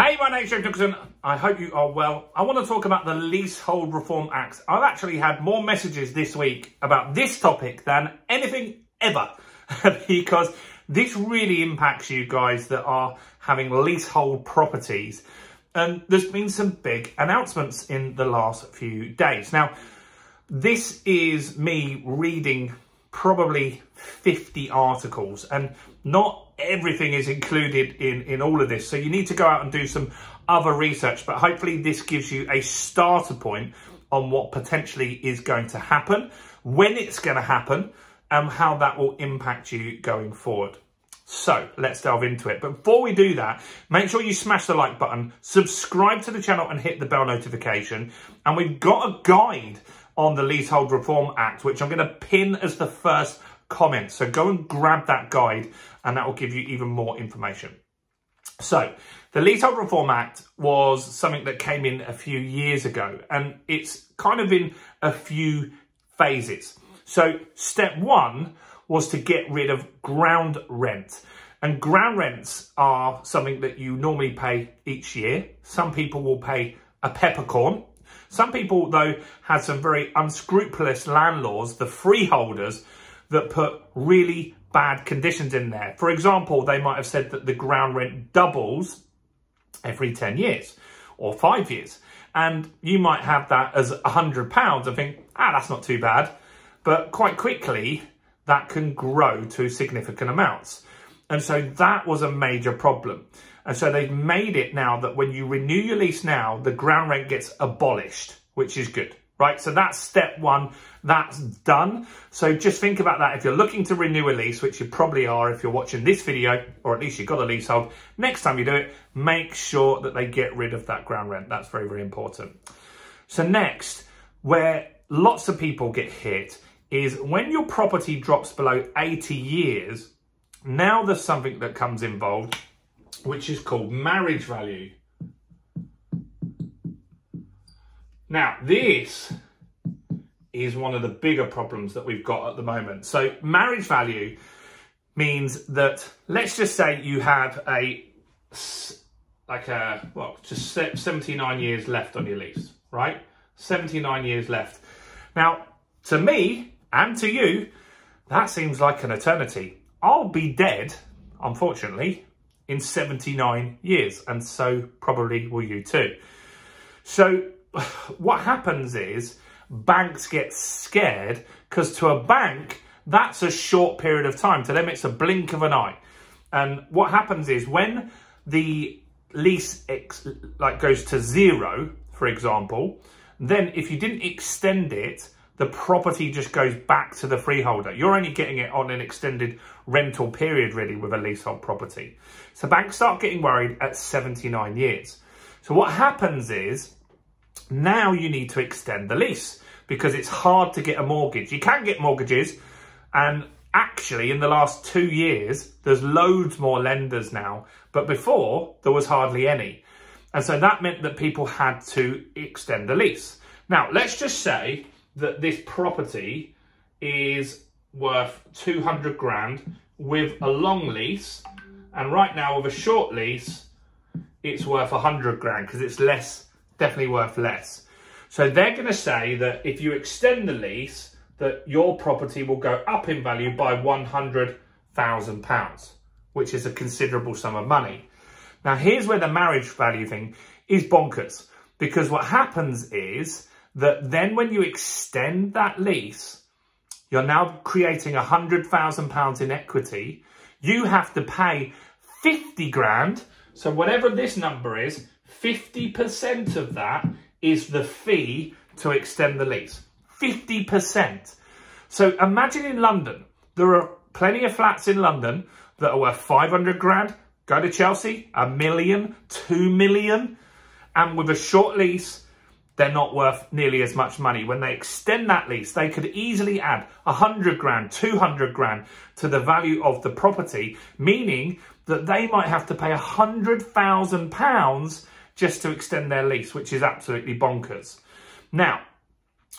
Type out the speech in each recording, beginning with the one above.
Hey, my name's James Dixon. I hope you are well. I want to talk about the Leasehold Reform Act. I've actually had more messages this week about this topic than anything ever because this really impacts you guys that are having leasehold properties. And there's been some big announcements in the last few days. Now, this is me reading probably 50 articles, and not everything is included in all of this. So you need to go out and do some other research, but hopefully this gives you a starter point on what potentially is going to happen, when it's going to happen, and how that will impact you going forward. So let's delve into it. But before we do that, make sure you smash the like button, subscribe to the channel and hit the bell notification. And we've got a guide on the Leasehold Reform Act, which I'm going to pin as the first comment. So go and grab that guide and that will give you even more information. So the Leasehold Reform Act was something that came in a few years ago, and it's kind of in a few phases. So step one was to get rid of ground rent. And ground rents are something that you normally pay each year. Some people will pay a peppercorn. Some people, though, had some very unscrupulous landlords, the freeholders, that put really bad conditions in there. For example, they might have said that the ground rent doubles every 10 years or 5 years. And you might have that as £100 and think, that's not too bad. But quite quickly, that can grow to significant amounts. And so that was a major problem. And so they've made it now that when you renew your lease now, the ground rent gets abolished, which is good, right? So that's step one, that's done. So just think about that. If you're looking to renew a lease, which you probably are if you're watching this video, or at least you've got a leasehold, next time you do it, make sure that they get rid of that ground rent. That's very, very important. So next, where lots of people get hit is when your property drops below 80 years, now there's something that comes involved, which is called marriage value. Now, this is one of the bigger problems that we've got at the moment. So marriage value means that, let's just say you have just 79 years left on your lease, right? 79 years left. Now, to me and to you, that seems like an eternity. I'll be dead, unfortunately, in 79 years, and so probably will you too. So what happens is banks get scared, because to a bank, that's a short period of time. To them, it's a blink of an eye. And what happens is when the lease goes to zero, for example, then if you didn't extend it, the property just goes back to the freeholder. You're only getting it on an extended rental period, really, with a leasehold property. So banks start getting worried at 79 years. So what happens is, now you need to extend the lease because it's hard to get a mortgage. You can get mortgages, and actually in the last 2 years, there's loads more lenders now. But before, there was hardly any. And so that meant that people had to extend the lease. Now, let's just say that this property is worth 200 grand with a long lease, and right now with a short lease it's worth 100 grand because it's less, definitely worth less. So they're going to say that if you extend the lease, that your property will go up in value by £100,000, which is a considerable sum of money. Now here's where the marriage value thing is bonkers, because what happens is that then when you extend that lease, you're now creating £100,000 in equity. You have to pay 50 grand. So whatever this number is, 50% of that is the fee to extend the lease. 50%. So imagine in London, there are plenty of flats in London that are worth 500 grand. Go to Chelsea, 1 million, 2 million. And with a short lease, they're not worth nearly as much money. When they extend that lease, they could easily add 100 grand, 200 grand to the value of the property, meaning that they might have to pay £100,000 just to extend their lease, which is absolutely bonkers. Now,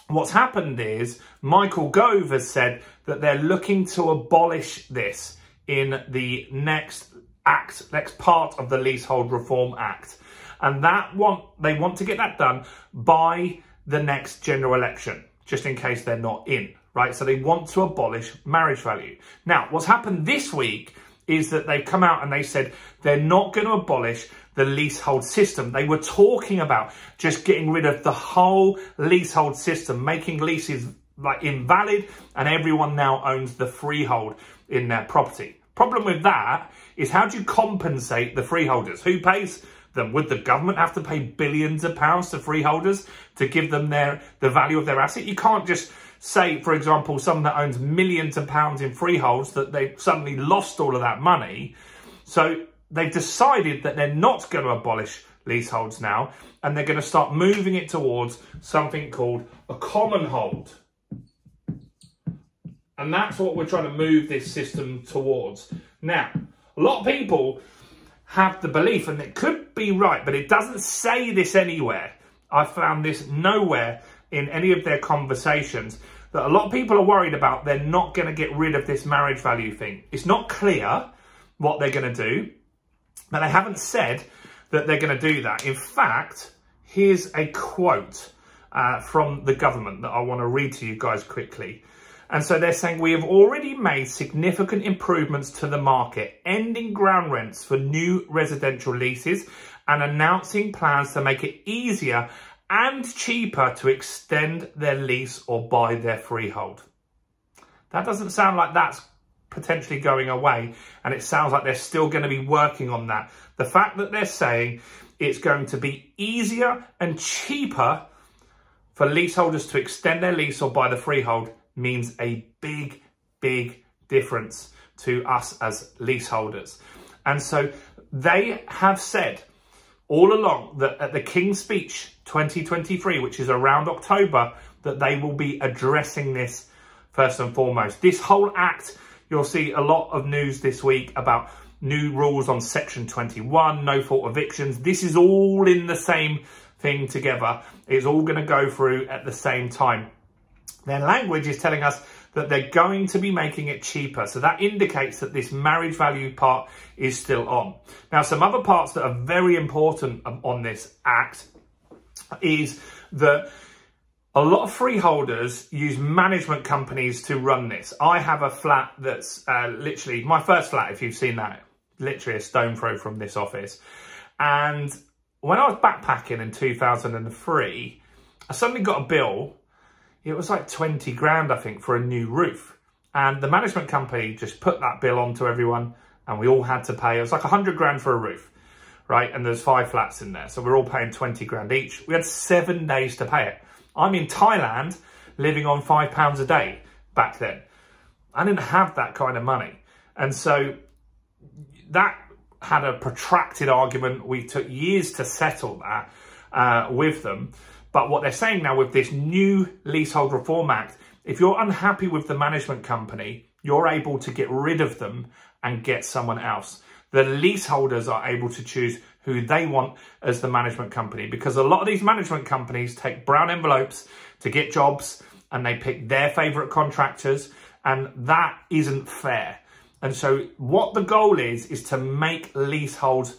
what's happened is Michael Gove has said that they're looking to abolish this in the next act, next part of the Leasehold Reform Act. And they want to get that done by the next general election, just in case they're not in, right? So they want to abolish marriage value. Now, what's happened this week is that they've come out and they said they're not going to abolish the leasehold system. They were talking about just getting rid of the whole leasehold system, making leases like invalid, and everyone now owns the freehold in their property. Problem with that is, how do you compensate the freeholders? Who pays them? Would the government have to pay billions of pounds to freeholders to give them the value of their asset? You can't just say, for example, someone that owns millions of pounds in freeholds, that they've suddenly lost all of that money. So they've decided that they're not going to abolish leaseholds now, and they're going to start moving it towards something called a common hold. And that's what we're trying to move this system towards. Now, a lot of people have the belief, and it could be right, but it doesn't say this anywhere. I found this nowhere in any of their conversations, that a lot of people are worried about they're not going to get rid of this marriage value thing. It's not clear what they're going to do, but they haven't said that they're going to do that. In fact, here's a quote from the government that I want to read to you guys quickly. And so they're saying, we have already made significant improvements to the market, ending ground rents for new residential leases and announcing plans to make it easier and cheaper to extend their lease or buy their freehold. That doesn't sound like that's potentially going away, and it sounds like they're still going to be working on that. The fact that they're saying it's going to be easier and cheaper for leaseholders to extend their lease or buy the freehold means a big, big difference to us as leaseholders. And so they have said all along that at the King's Speech 2023, which is around October, that they will be addressing this first and foremost. This whole act, you'll see a lot of news this week about new rules on Section 21, no fault evictions. This is all in the same thing together. It's all going to go through at the same time. Their language is telling us that they're going to be making it cheaper. So that indicates that this marriage value part is still on. Now, some other parts that are very important on this act is that a lot of freeholders use management companies to run this. I have a flat that's literally my first flat, if you've seen that, literally a stone throw from this office. And when I was backpacking in 2003, I suddenly got a bill. It was like 20 grand, I think, for a new roof. And the management company just put that bill onto everyone, and we all had to pay. It was like 100 grand for a roof, right? And there's 5 flats in there. So we're all paying 20 grand each. We had 7 days to pay it. I'm in Thailand living on £5 a day back then. I didn't have that kind of money. And so that had a protracted argument. We took years to settle that with them. But what they're saying now with this new Leasehold Reform Act, if you're unhappy with the management company, you're able to get rid of them and get someone else. The leaseholders are able to choose who they want as the management company, because a lot of these management companies take brown envelopes to get jobs and they pick their favourite contractors, and that isn't fair. And so what the goal is to make leaseholds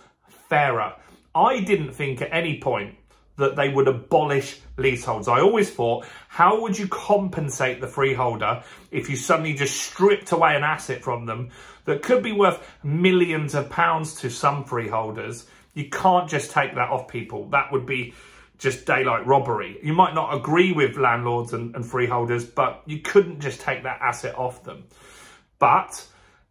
fairer. I didn't think at any point that they would abolish leaseholds. I always thought, how would you compensate the freeholder if you suddenly just stripped away an asset from them that could be worth millions of pounds to some freeholders? You can't just take that off people. That would be just daylight robbery. You might not agree with landlords and freeholders, but you couldn't just take that asset off them. But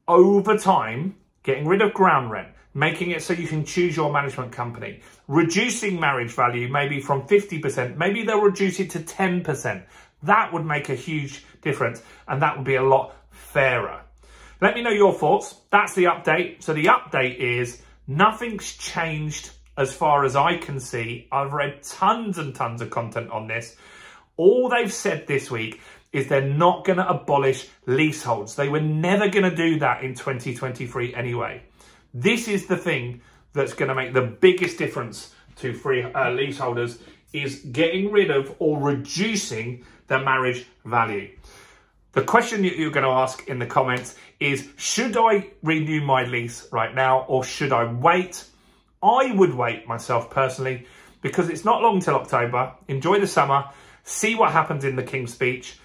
over time, getting rid of ground rent, making it so you can choose your management company, reducing marriage value maybe from 50%, maybe they'll reduce it to 10%. That would make a huge difference, and that would be a lot fairer. Let me know your thoughts. That's the update. So the update is nothing's changed as far as I can see. I've read tons and tons of content on this. All they've said this week is they're not going to abolish leaseholds. They were never going to do that in 2023 anyway. This is the thing that's going to make the biggest difference to leaseholders, is getting rid of or reducing the marriage value. The question you're going to ask in the comments is, should I renew my lease right now or should I wait? I would wait myself personally, because it's not long till October. Enjoy the summer, see what happens in the King's Speech.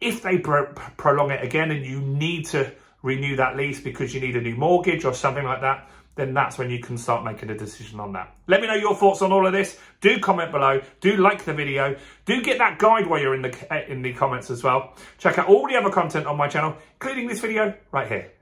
If they prolong it again and you need to renew that lease because you need a new mortgage or something like that, then that's when you can start making a decision on that. Let me know your thoughts on all of this. Do comment below. Do like the video. Do get that guide while you're in the comments as well. Check out all the other content on my channel, including this video right here.